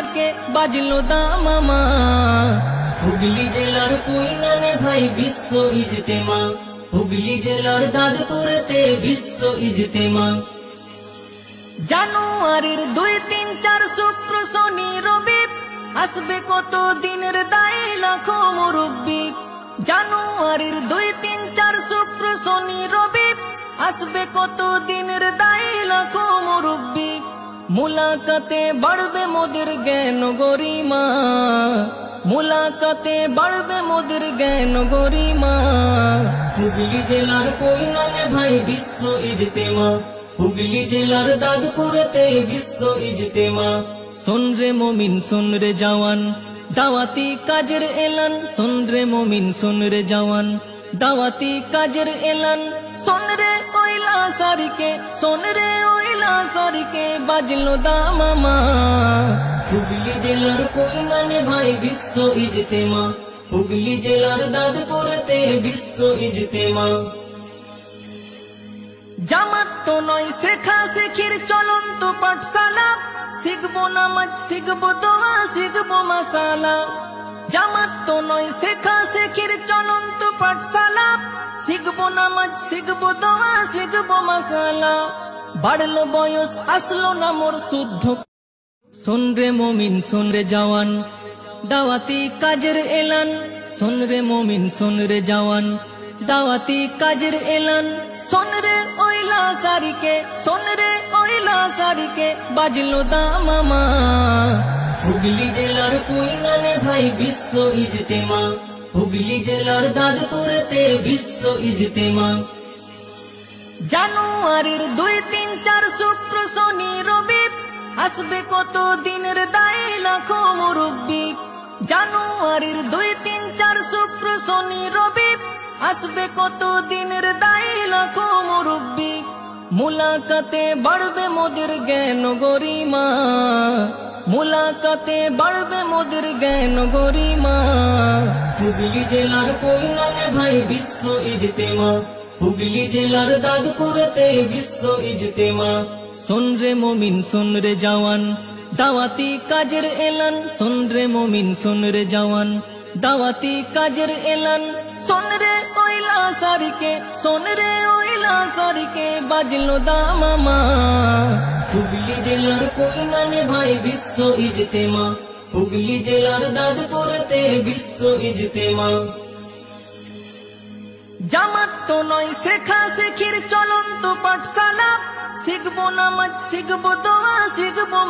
পার্কে বাজলো দামামা। হুগলি জেলার কুইনানে ভাই বিশ্ব ইজতেমা, হুগলি জেলার দাদপুরেতে বিশ্ব ইজতেমা। জানুয়ারির 2, 3, 4 শুক্র শনি রবি আসবে কত দিনের দায়ী লাখো মুরব্বি। জানুয়ারির 2, 3, 4 শুক্র শনি রবি আসবে কত দিনের দায়ী লাখো মুরব্বি। মুলাকাতে বাড়বে মোদের জ্ঞান গরিমা, মুলাকাতে বাড়বে মোদের জ্ঞান গরিমা। হুগলি জেলার কুইনানে ভাই বিশ্ব ইজতেমা, হুগলি জেলার দাদপুরেতে বিশ্ব ইজতেমা। শোন রে মমিন শোন রে জওয়ান দাওয়াতি কাজের এলান, শোন রে মমিন শোন রে জওয়ান দাওয়াতি কাজের এলান। শোন রে ওইলা সারিকে, শোন রে ওইলা সারিকে বাজলো দামামা। হুগলি জেলার কুইনানে ভাই বিশ্ব ইজতেমা, হুগলি জেলার দাদপুরেতে বিশ্ব ইজতেমা। জামাত তো নয় শেখা শেখির চলন্ত পাঠশালা, শিখবো নামাজ শিখবো দোয়া শিখবো মাসালা। জামাত তো নয় শেখা শেখির চলন্ত পাঠশালা, শিখবো নামাজ শিখবো দোয়া শিখবো মাসালা। বাড়লো বয়স আসলো না মোর শুদ্ধ। শোন রে মমিন শোন রে জওয়ান দাওয়াতি কাজের এলান, শোন রে মমিন শোন রে জওয়ান দাওয়াতি কাজের এলান। শোন রে ওইলা সারিকে, শোন রে ওইলা সারিকে বাজলো দামামা। হুগলি জেলার কুইনানে ভাই বিশ্ব ইজতেমা, হুগলি জেলার দাদপুরেতে বিশ্ব ইজতেমা। জানুয়ারির 2, 3, 4 শুক্র শনি রবি আসবে কত দিনের দায়ী লাখো মুরব্বি। জানুয়ারির 2, 3, 4 শুক্র শনি রবি আসবে কত দিনের দায়ী লাখো মুরব্বি। মুলাকাতে বাড়বে মোদের জ্ঞান গরিমা, মুলাকাতে বাড়বে মোদের জ্ঞান গরিমা। হুগলি জেলার কুইনানে ভাই বিশ্ব ইজতেমা, হুগলি জেলার দাদপুরেতে বিশ্ব ইজতেমা। শোন রে মমিন শোন রে জওয়ান দাওয়াতি কাজের এলান, শোন রে মমিন শোন রে জওয়ান দাওয়াতি কাজের এলান। শোন রে ওইলা সারিকে, শোন রে ওইলা সারিকে বাজলো দামামা। হুগলি জেলার কুইনানে ভাই বিশ্ব ইজতেমা, হুগলি জেলার দাদপুরেতে বিশ্ব ইজতেমা। জামাত তো নয় শেখা শেখির চলন্ত পাঠশালা, শিখবো নামাজ শিখবো দোয়া শিখবো